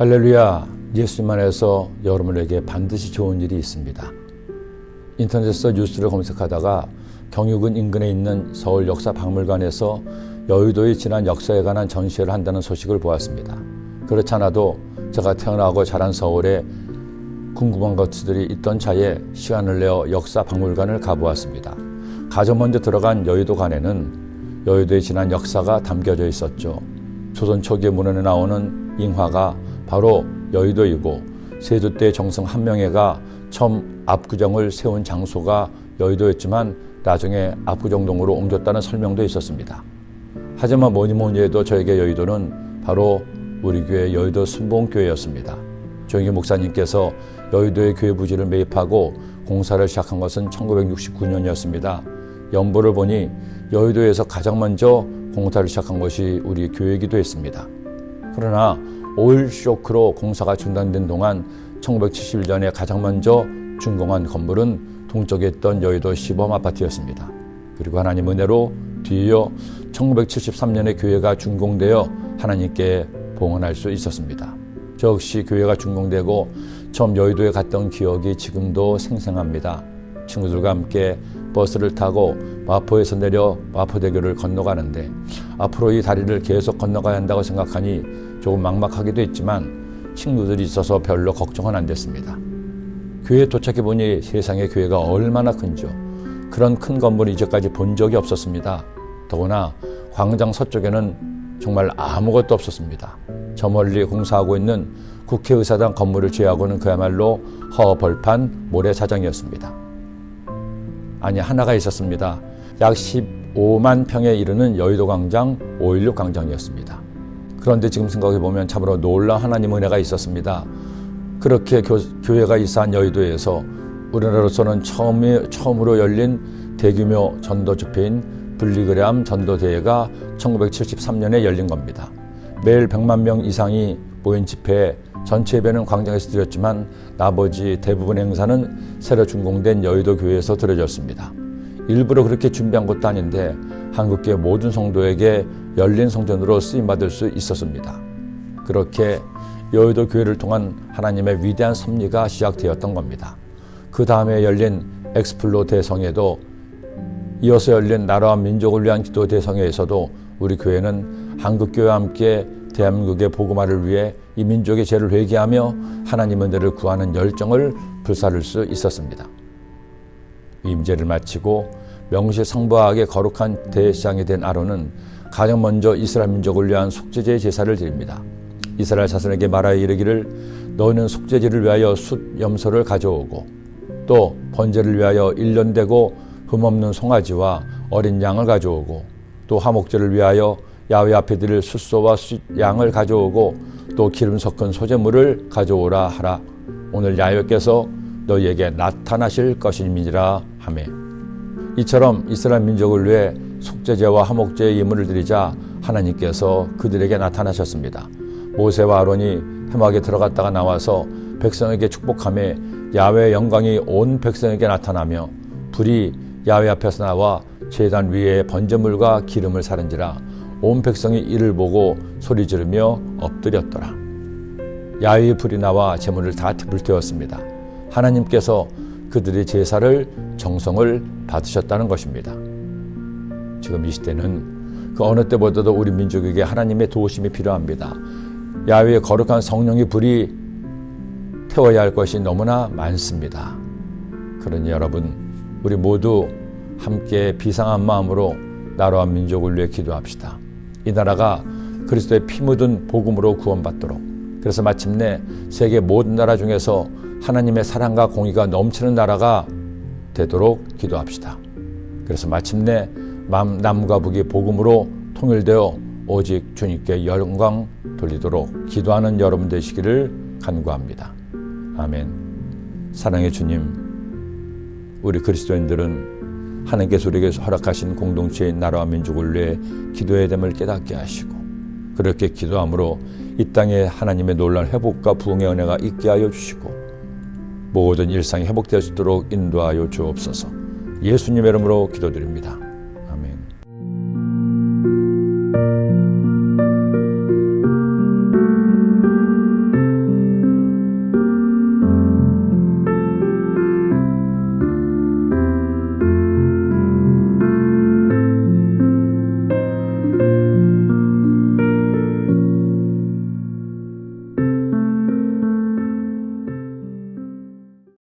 할렐루야, 예수님 안에서 여러분에게 반드시 좋은 일이 있습니다. 인터넷에서 뉴스를 검색하다가 경유군 인근에 있는 서울 역사박물관에서 여의도의 지난 역사에 관한 전시회를 한다는 소식을 보았습니다. 그렇지 않아도 제가 태어나고 자란 서울에 궁금한 것들이 있던 차에 시간을 내어 역사박물관을 가보았습니다. 가장 먼저 들어간 여의도관에는 여의도의 지난 역사가 담겨져 있었죠. 조선 초기의 문헌에 나오는 잉화가 바로 여의도이고 세조 때 정승 한명회가 처음 압구정을 세운 장소가 여의도였지만 나중에 압구정동으로 옮겼다는 설명도 있었습니다. 하지만 뭐니 해도 저에게 여의도는 바로 우리 교회 여의도 순복음교회였습니다. 조영기 목사님께서 여의도의 교회 부지를 매입하고 공사를 시작한 것은 1969년이었습니다. 연보를 보니 여의도에서 가장 먼저 공사를 시작한 것이 우리 교회이기도 했습니다. 그러나 오일 쇼크로 공사가 중단된 동안 1971년에 가장 먼저 준공한 건물은 동쪽에 있던 여의도 시범아파트였습니다. 그리고 하나님 은혜로 뒤이어 1973년에 교회가 준공되어 하나님께 봉헌할 수 있었습니다. 저 역시 교회가 준공되고 처음 여의도에 갔던 기억이 지금도 생생합니다. 친구들과 함께 버스를 타고 마포에서 내려 마포대교를 건너가는데 앞으로 이 다리를 계속 건너가야 한다고 생각하니 조금 막막하기도 했지만 친구들이 있어서 별로 걱정은 안 됐습니다. 교회에 도착해보니 세상에 교회가 얼마나 큰지요. 그런 큰 건물을 이제까지 본 적이 없었습니다. 더구나 광장 서쪽에는 정말 아무것도 없었습니다. 저 멀리 공사하고 있는 국회의사당 건물을 제외하고는 그야말로 허벌판 모래사장이었습니다. 아니, 하나가 있었습니다. 약 15만 평에 이르는 여의도 광장 5.16 광장이었습니다. 그런데 지금 생각해보면 참으로 놀라운 하나님 은혜가 있었습니다. 그렇게 교회가 이사한 여의도에서 우리나라로서는 처음으로 열린 대규모 전도 집회인 빌리그레암 전도대회가 1973년에 열린 겁니다. 매일 100만 명 이상이 모인 집회에 전체 예배는 광장에서 드렸지만 나머지 대부분 행사는 새로 준공된 여의도 교회에서 드려졌습니다. 일부러 그렇게 준비한 것도 아닌데 한국교회 모든 성도에게 열린 성전으로 쓰임받을 수 있었습니다. 그렇게 여의도 교회를 통한 하나님의 위대한 섭리가 시작되었던 겁니다. 그 다음에 열린 엑스플로 대성회도 이어서 열린 나라와 민족을 위한 기도 대성회에서도 우리 교회는 한국교회와 함께 대한민국의 복음화를 위해 이 민족의 죄를 회개하며 하나님 은혜를 구하는 열정을 불사를 수 있었습니다. 임재를 마치고 명실상부하게 거룩한 대제사장이 된 아론은 가장 먼저 이스라엘 민족을 위한 속죄제의 제사를 드립니다. 이스라엘 자손에게 말하여 이르기를 너는 속죄제를 위하여 숫 염소를 가져오고 또 번제를 위하여 1년 되고 흠없는 송아지와 어린 양을 가져오고 또 화목제를 위하여 야훼 앞에 드릴 숫소와 숫양을 가져오고 또 기름 섞은 소제물을 가져오라 하라. 오늘 야훼께서 너희에게 나타나실 것임이니라 하매. 이처럼 이스라엘 민족을 위해 속죄제와 화목제의 예물을 드리자 하나님께서 그들에게 나타나셨습니다. 모세와 아론이 회막에 들어갔다가 나와서 백성에게 축복하며 야훼의 영광이 온 백성에게 나타나며 불이 야훼 앞에서 나와 제단 위에 번제물과 기름을 사른지라 온 백성이 이를 보고 소리 지르며 엎드렸더라. 야훼의 불이 나와 제물을 다 불태웠습니다. 하나님께서 그들의 제사를 정성을 받으셨다는 것입니다. 지금 이 시대는 그 어느 때보다도 우리 민족에게 하나님의 도우심이 필요합니다. 야훼의 거룩한 성령의 불이 태워야 할 것이 너무나 많습니다. 그러니 여러분, 우리 모두 함께 비상한 마음으로 나라와 민족을 위해 기도합시다. 이 나라가 그리스도의 피 묻은 복음으로 구원받도록, 그래서 마침내 세계 모든 나라 중에서 하나님의 사랑과 공의가 넘치는 나라가 되도록 기도합시다. 그래서 마침내 남과 북이 복음으로 통일되어 오직 주님께 영광 돌리도록 기도하는 여러분 되시기를 간구합니다. 아멘. 사랑의 주님, 우리 그리스도인들은 하나님께서 우리에게 허락하신 공동체인 나라와 민족을 위해 기도해야 됨을 깨닫게 하시고 그렇게 기도함으로 이 땅에 하나님의 놀라운 회복과 부흥의 은혜가 있게 하여 주시고 모든 일상이 회복될 수 있도록 인도하여 주옵소서. 예수님의 이름으로 기도드립니다. 아멘.